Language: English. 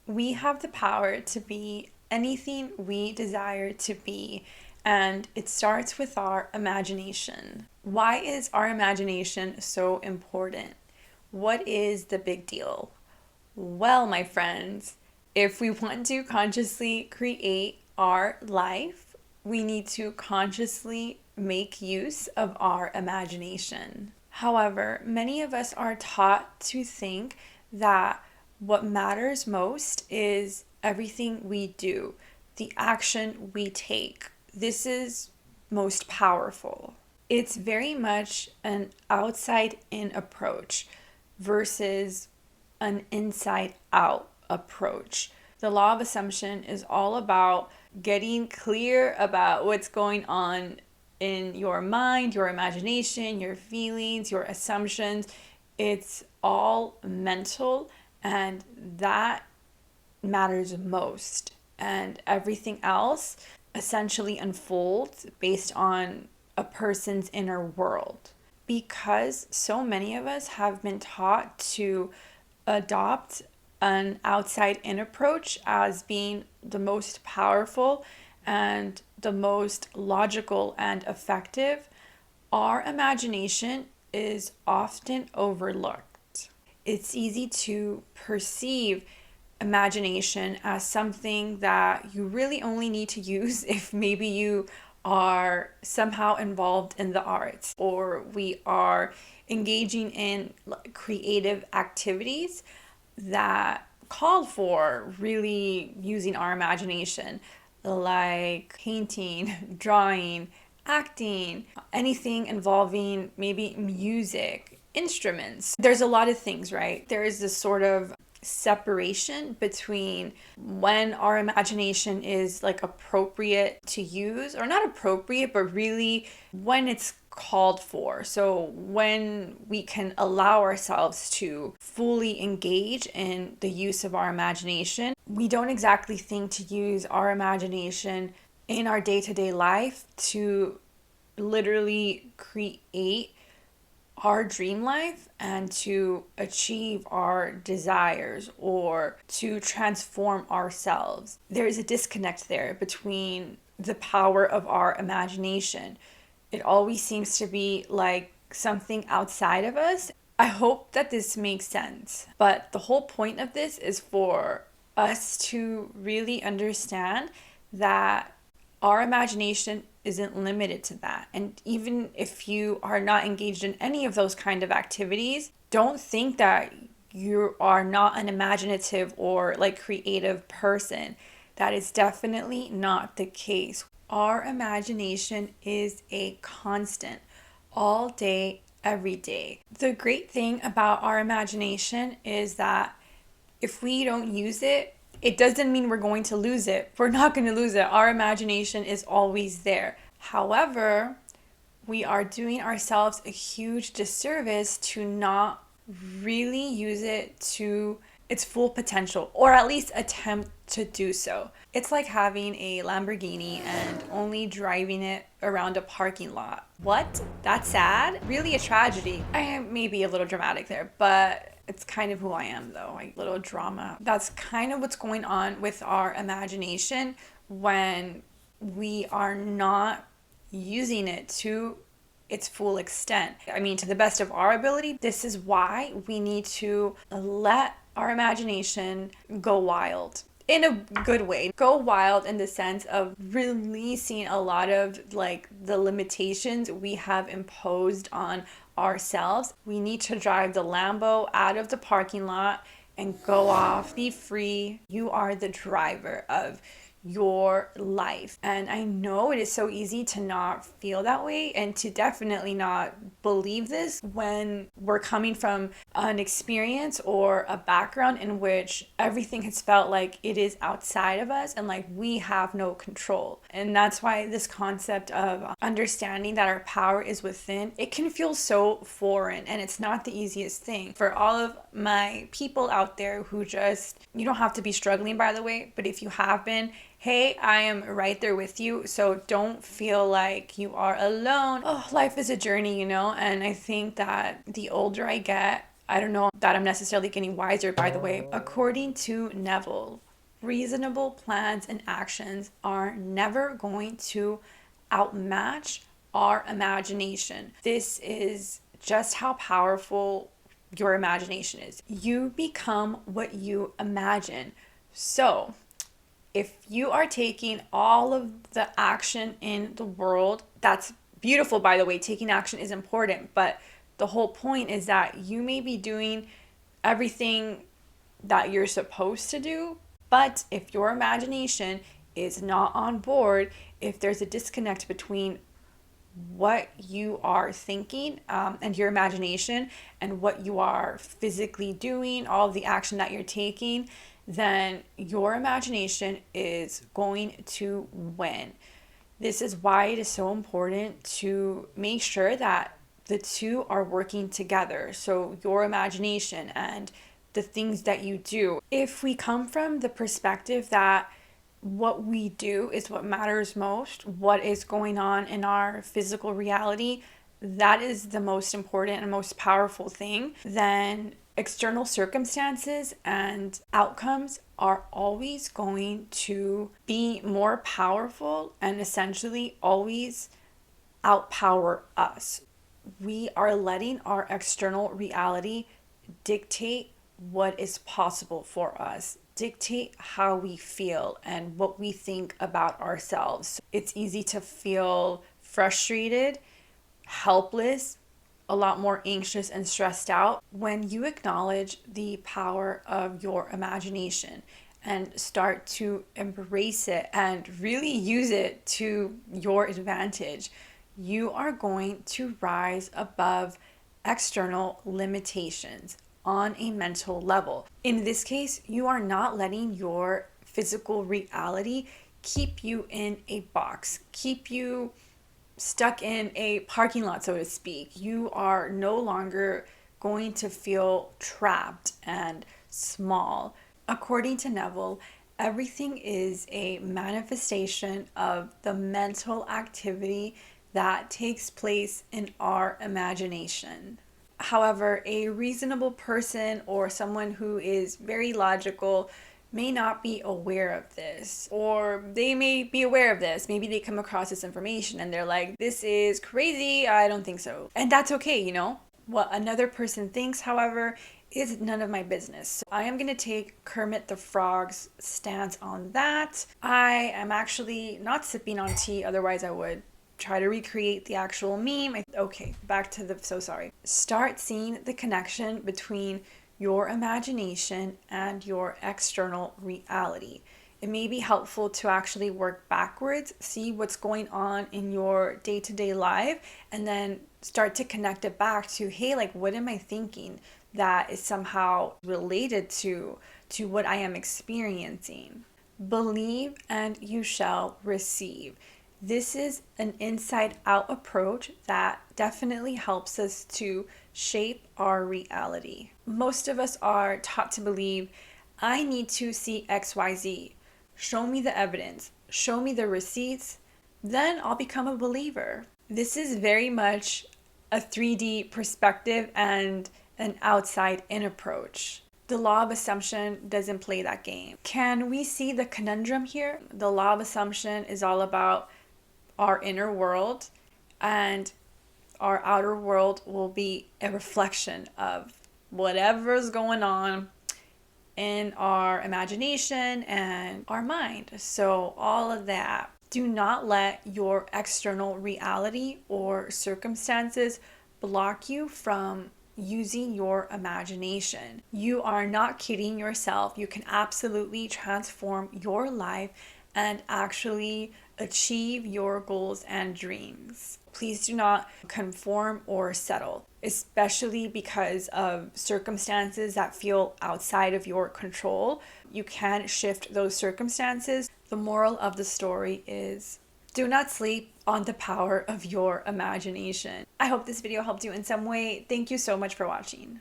We have the power to be anything we desire to be, and it starts with our imagination. Why is our imagination so important? What is the big deal? Well, my friends, if we want to consciously create our life, we need to consciously make use of our imagination. However, many of us are taught to think that what matters most is everything we do, the action we take. This is most powerful. It's very much an outside in approach versus an inside out approach. The law of assumption is all about getting clear about what's going on in your mind, your imagination, your feelings, your assumptions. It's all mental, and that matters most. And everything else essentially unfolds based on a person's inner world. Because so many of us have been taught to adopt an outside in approach as being the most powerful and the most logical and effective, our imagination is often overlooked. It's easy to perceive imagination as something that you really only need to use if maybe you are somehow involved in the arts or we are engaging in creative activities that call for really using our imagination, like painting, drawing, acting, anything involving maybe music, instruments. There's a lot of things, right? There is this sort of separation between when our imagination is like appropriate to use, or not appropriate, but really when it's called for. So when we can allow ourselves to fully engage in the use of our imagination. We don't exactly think to use our imagination in our day-to-day life to literally create our dream life and to achieve our desires or to transform ourselves. There is a disconnect there between the power of our imagination. It always seems to be like something outside of us. I hope that this makes sense. But the whole point of this is for us to really understand that our imagination isn't limited to that. And even if you are not engaged in any of those kind of activities, don't think that you are not an imaginative or like creative person. That is definitely not the case. Our imagination is a constant all day, every day. The great thing about our imagination is that if we don't use it, it doesn't mean we're going to lose it. We're not going to lose it. Our imagination is always there. However, we are doing ourselves a huge disservice to not really use it to its full potential, or at least attempt to do so. It's like having a Lamborghini and only driving it around a parking lot. What? That's sad? Really a tragedy. I am maybe a little dramatic there, but it's kind of who I am though, like little drama. That's kind of what's going on with our imagination when we are not using it to its full extent. I mean, to the best of our ability. This is why we need to let our imagination go wild. In a good way. Go wild in the sense of releasing a lot of like the limitations we have imposed on ourselves. We need to drive the Lambo out of the parking lot and go off, be free. You are the driver of your life. And I know it is so easy to not feel that way and to definitely not believe this when we're coming from an experience or a background in which everything has felt like it is outside of us and like we have no control. And that's why this concept of understanding that our power is within, it can feel so foreign, and it's not the easiest thing. For all of my people out there who just, you don't have to be struggling, by the way, but if you have been, hey, I am right there with you. So don't feel like you are alone. Oh, life is a journey, you know? And I think that the older I get, I don't know that I'm necessarily getting wiser, by the way. According to Neville, reasonable plans and actions are never going to outmatch our imagination. This is just how powerful your imagination is. You become what you imagine. So, if you are taking all of the action in the world, that's beautiful, by the way. Taking action is important, but the whole point is that you may be doing everything that you're supposed to do, but if your imagination is not on board, if there's a disconnect between what you are thinking and your imagination and what you are physically doing, all of the action that you're taking, then your imagination is going to win. This is why it is so important to make sure that the two are working together. So your imagination and the things that you do. If we come from the perspective that what we do is what matters most, what is going on in our physical reality, that is the most important and most powerful thing, then external circumstances and outcomes are always going to be more powerful and essentially always outpower us. We are letting our external reality dictate what is possible for us, dictate how we feel and what we think about ourselves. It's easy to feel frustrated, helpless, a lot more anxious and stressed out when you acknowledge the power of your imagination and start to embrace it and really use it to your advantage. You are going to rise above external limitations on a mental level. In this case, you are not letting your physical reality keep you in a box, keep you stuck in a parking lot, so to speak. You are no longer going to feel trapped and small. According to Neville, everything is a manifestation of the mental activity that takes place in our imagination. However, a reasonable person or someone who is very logical may not be aware of this, or they may be aware of this. Maybe they come across this information and they're like, this is crazy, I don't think so. And that's okay, you know? What another person thinks, however, is none of my business. So I am going to take Kermit the Frog's stance on that. I am actually not sipping on tea, otherwise I would try to recreate the actual meme. Okay, back to the so sorry. Start seeing the connection between your imagination and your external reality. It may be helpful to actually work backwards, see what's going on in your day-to-day life, and then start to connect it back to, hey, like, what am I thinking that is somehow related to what I am experiencing? Believe and you shall receive. This is an inside-out approach that definitely helps us to shape our reality. Most of us are taught to believe, I need to see XYZ. Show me the evidence. Show me the receipts. Then I'll become a believer. This is very much a 3D perspective and an outside-in approach. The law of assumption doesn't play that game. Can we see the conundrum here? The law of assumption is all about our inner world, and our outer world will be a reflection of whatever's going on in our imagination and our mind. So all of that. Do not let your external reality or circumstances block you from using your imagination. You are not kidding yourself. You can absolutely transform your life and actually achieve your goals and dreams. Please do not conform or settle, especially because of circumstances that feel outside of your control. You can shift those circumstances. The moral of the story is, do not sleep on the power of your imagination. I hope this video helped you in some way. Thank you so much for watching.